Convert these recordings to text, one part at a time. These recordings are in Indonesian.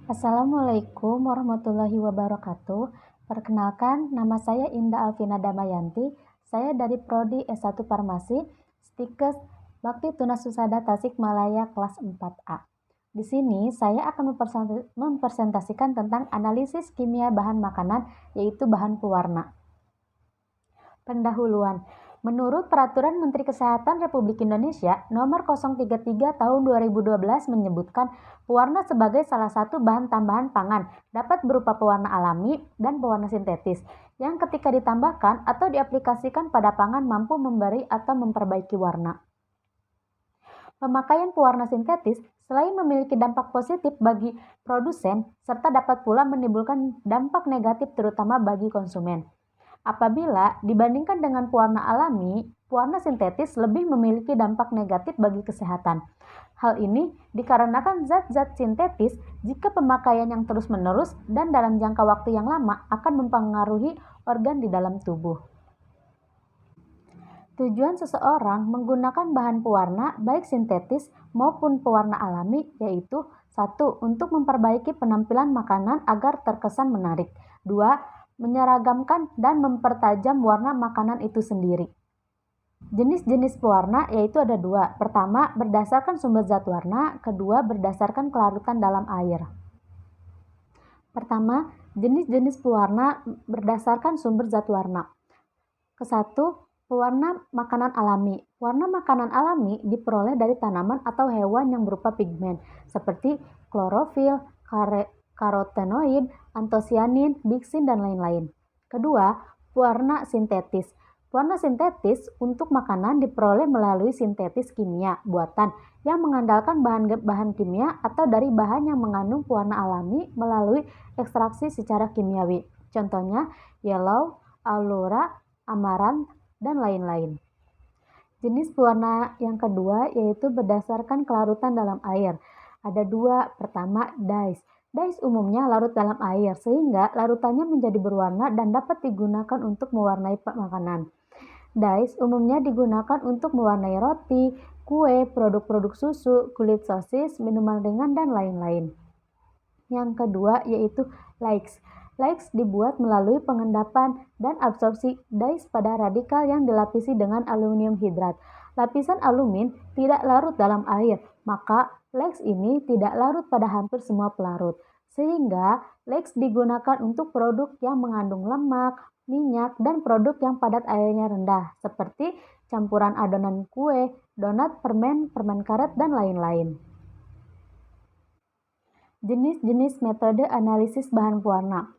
Assalamualaikum warahmatullahi wabarakatuh. Perkenalkan, nama saya Indah Alvina Damayanti. Saya dari Prodi S1 Farmasi, Stikes Bakti Tunas Husada Tasikmalaya kelas 4A. Di sini saya akan mempresentasikan tentang analisis kimia bahan makanan, yaitu bahan pewarna. Pendahuluan. Menurut Peraturan Menteri Kesehatan Republik Indonesia Nomor 033 Tahun 2012 menyebutkan pewarna sebagai salah satu bahan tambahan pangan dapat berupa pewarna alami dan pewarna sintetis yang ketika ditambahkan atau diaplikasikan pada pangan mampu memberi atau memperbaiki warna. Pemakaian pewarna sintetis selain memiliki dampak positif bagi produsen serta dapat pula menimbulkan dampak negatif terutama bagi konsumen. Apabila dibandingkan dengan pewarna alami, pewarna sintetis lebih memiliki dampak negatif bagi kesehatan. Hal ini dikarenakan zat-zat sintetis jika pemakaian yang terus-menerus dan dalam jangka waktu yang lama akan mempengaruhi organ di dalam tubuh. Tujuan seseorang menggunakan bahan pewarna baik sintetis maupun pewarna alami yaitu 1. Untuk memperbaiki penampilan makanan agar terkesan menarik. 2. Menyeragamkan dan mempertajam warna makanan itu sendiri. Jenis-jenis pewarna yaitu ada 2. Pertama, berdasarkan sumber zat warna. Kedua, berdasarkan kelarutan dalam air. Pertama, jenis-jenis pewarna berdasarkan sumber zat warna. Kesatu, pewarna makanan alami. Warna makanan alami diperoleh dari tanaman atau hewan yang berupa pigmen, seperti klorofil, karotenoid, antosianin, biksin, dan lain-lain. Kedua, pewarna sintetis. Pewarna sintetis untuk makanan diperoleh melalui sintetis kimia buatan yang mengandalkan bahan-bahan kimia atau dari bahan yang mengandung pewarna alami melalui ekstraksi secara kimiawi. Contohnya, yellow, allura, amaranth, dan lain-lain. Jenis pewarna yang kedua yaitu berdasarkan kelarutan dalam air. Ada 2. Pertama, dyes. Dyes umumnya larut dalam air sehingga larutannya menjadi berwarna dan dapat digunakan untuk mewarnai makanan. Dyes umumnya digunakan untuk mewarnai roti, kue, produk-produk susu, kulit sosis, minuman ringan, dan lain-lain. Yang kedua yaitu likes. Likes dibuat melalui pengendapan dan absorpsi dyes pada radikal yang dilapisi dengan aluminium hidrat. Lapisan alumin tidak larut dalam air, maka likes ini tidak larut pada hampir semua pelarut. Sehingga likes digunakan untuk produk yang mengandung lemak, minyak, dan produk yang padat airnya rendah, seperti campuran adonan kue, donat, permen karet, dan lain-lain. Jenis-jenis metode analisis bahan pewarna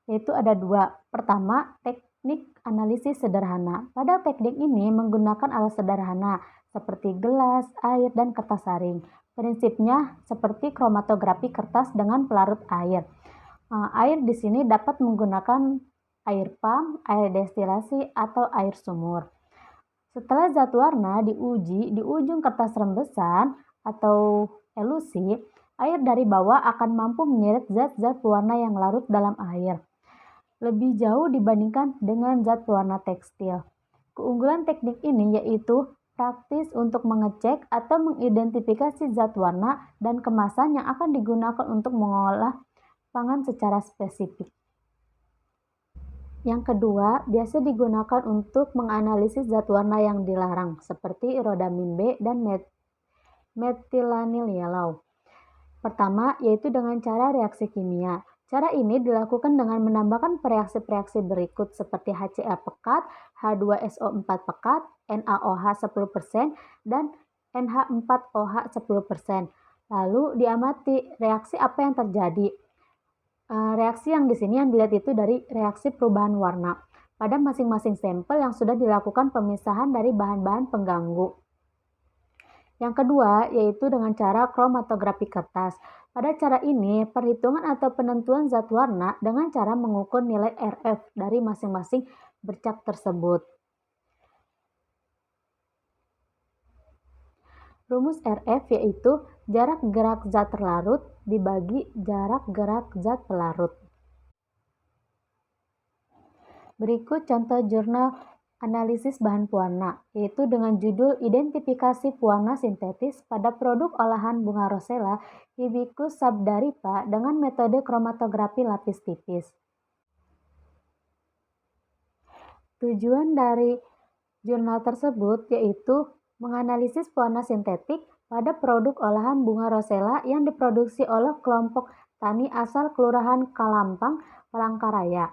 yaitu ada 2. Pertama, teknik analisis sederhana. Pada teknik ini menggunakan alat sederhana seperti gelas, air, dan kertas saring. Prinsipnya seperti kromatografi kertas dengan pelarut air. Air di sini dapat menggunakan air pump, air destilasi, atau air sumur. Setelah zat warna diuji di ujung kertas rembesan atau elusi, air dari bawah akan mampu menyeret zat-zat pewarna yang larut dalam air. Lebih jauh dibandingkan dengan zat pewarna tekstil. Keunggulan teknik ini yaitu praktis untuk mengecek atau mengidentifikasi zat warna dan kemasan yang akan digunakan untuk mengolah pangan secara spesifik. Yang kedua, biasa digunakan untuk menganalisis zat warna yang dilarang, seperti rodamin B dan methylanil yellow. Pertama, yaitu dengan cara reaksi kimia. Cara ini dilakukan dengan menambahkan reaksi-reaksi berikut seperti HCl pekat, H2SO4 pekat, NaOH 10%, dan NH4OH 10%. Lalu diamati reaksi apa yang terjadi. Reaksi yang di sini yang dilihat itu dari reaksi perubahan warna pada masing-masing sampel yang sudah dilakukan pemisahan dari bahan-bahan pengganggu. Yang kedua yaitu dengan cara kromatografi kertas. Pada cara ini, perhitungan atau penentuan zat warna dengan cara mengukur nilai RF dari masing-masing bercak tersebut. Rumus RF yaitu jarak gerak zat terlarut dibagi jarak gerak zat pelarut. Berikut contoh jurnal Analisis bahan pewarna, yaitu dengan judul Identifikasi Pewarna Sintetis pada Produk Olahan Bunga Rosella Hibiscus sabdaripa dengan metode kromatografi lapis tipis. Tujuan dari jurnal tersebut yaitu menganalisis pewarna sintetik pada produk olahan bunga rosella yang diproduksi oleh kelompok tani asal Kelurahan Kalampang, Palangkaraya,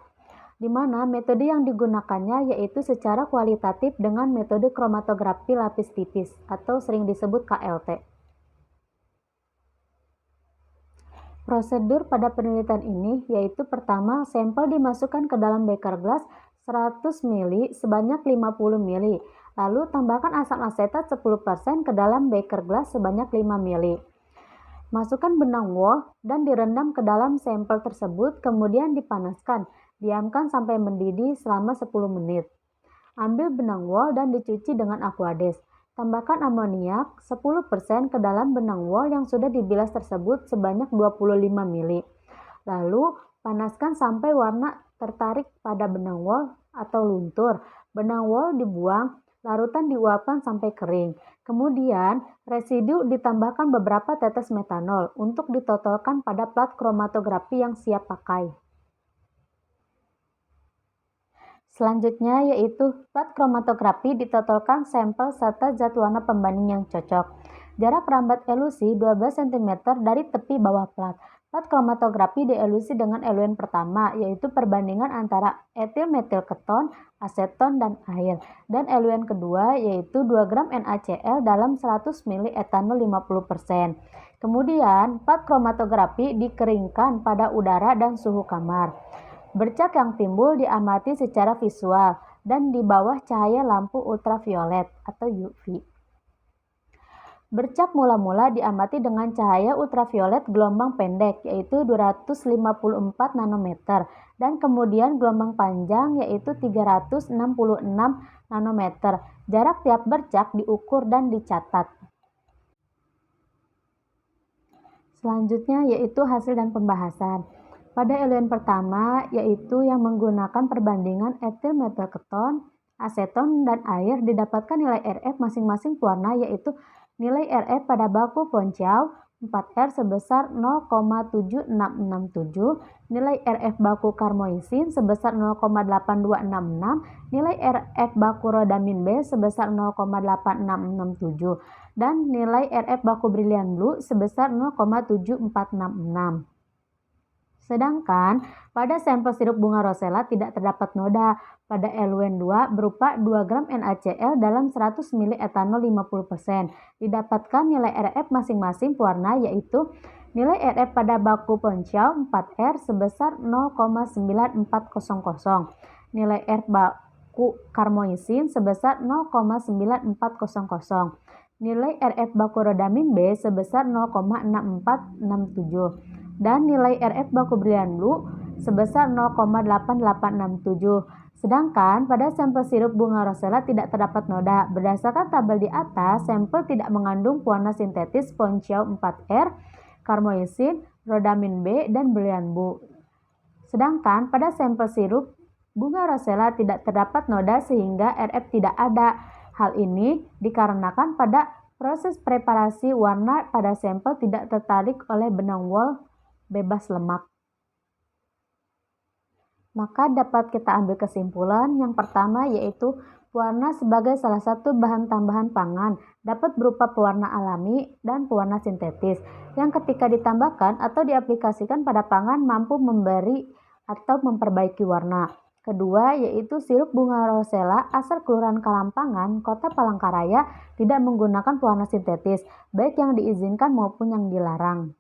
di mana metode yang digunakannya yaitu secara kualitatif dengan metode kromatografi lapis tipis atau sering disebut KLT. Prosedur pada penelitian ini yaitu pertama, sampel dimasukkan ke dalam beker gelas 100 ml sebanyak 50 ml, lalu tambahkan asam asetat 10% ke dalam beker gelas sebanyak 5 ml. Masukkan benang wool dan direndam ke dalam sampel tersebut, kemudian dipanaskan. Diamkan sampai mendidih selama 10 menit. Ambil benang wool dan dicuci dengan Aquades. Tambahkan amoniak 10% ke dalam benang wool yang sudah dibilas tersebut sebanyak 25 ml. Lalu panaskan sampai warna tertarik pada benang wool atau luntur. Benang wool dibuang, larutan diuapkan sampai kering. Kemudian residu ditambahkan beberapa tetes metanol untuk ditotolkan pada plat kromatografi yang siap pakai. Selanjutnya yaitu plat kromatografi ditotolkan sampel serta zat warna pembanding yang cocok. Jarak rambat elusi 12 cm dari tepi bawah plat. Plat kromatografi dielusi dengan eluen pertama yaitu perbandingan antara etil metil keton, aseton, dan air. Dan eluen kedua yaitu 2 gram NaCl dalam 100 ml etanol 50%. Kemudian plat kromatografi dikeringkan pada udara dan suhu kamar. Bercak yang timbul diamati secara visual dan di bawah cahaya lampu ultraviolet atau UV. Bercak mula-mula diamati dengan cahaya ultraviolet gelombang pendek yaitu 254 nanometer dan kemudian gelombang panjang yaitu 366 nanometer. Jarak tiap bercak diukur dan dicatat. Selanjutnya yaitu hasil dan pembahasan. Pada eluen pertama, yaitu yang menggunakan perbandingan etil metil keton, aseton, dan air, didapatkan nilai RF masing-masing pewarna yaitu nilai RF pada baku ponciau 4R sebesar 0,7667, nilai RF baku karmoisin sebesar 0,8266, nilai RF baku rodamin B sebesar 0,8667, dan nilai RF baku Brilliant Blue sebesar 0,7466. Sedangkan pada sampel sirup bunga rosella tidak terdapat noda pada eluen 2 berupa 2 gram NaCl dalam 100 ml etanol 50%. Didapatkan nilai RF masing-masing pewarna yaitu nilai RF pada baku ponciau 4R sebesar 0,9400, nilai RF baku karmoisin sebesar 0,9400, nilai RF baku rodamin B sebesar 0,6467. dan nilai RF baku Brilliant Blue sebesar 0,8867. Sedangkan pada sampel sirup bunga rosella tidak terdapat noda. Berdasarkan tabel di atas, sampel tidak mengandung pewarna sintetis ponciau 4R, karmoisin, rodamin B, dan Brilliant Blue. Sedangkan pada sampel sirup bunga rosella tidak terdapat noda sehingga RF tidak ada. Hal ini dikarenakan pada proses preparasi warna pada sampel tidak tertarik oleh benang wool bebas lemak. Maka dapat kita ambil kesimpulan yang pertama yaitu pewarna sebagai salah satu bahan tambahan pangan dapat berupa pewarna alami dan pewarna sintetis yang ketika ditambahkan atau diaplikasikan pada pangan mampu memberi atau memperbaiki warna. Kedua yaitu sirup bunga rosella asal Kelurahan Kalampangan, Kota Palangkaraya tidak menggunakan pewarna sintetis baik yang diizinkan maupun yang dilarang.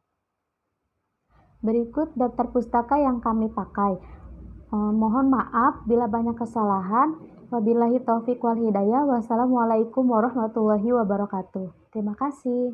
Berikut daftar pustaka yang kami pakai. Mohon maaf bila banyak kesalahan. Wabillahi taufiq wal hidayah. Wassalamualaikum warahmatullahi wabarakatuh. Terima kasih.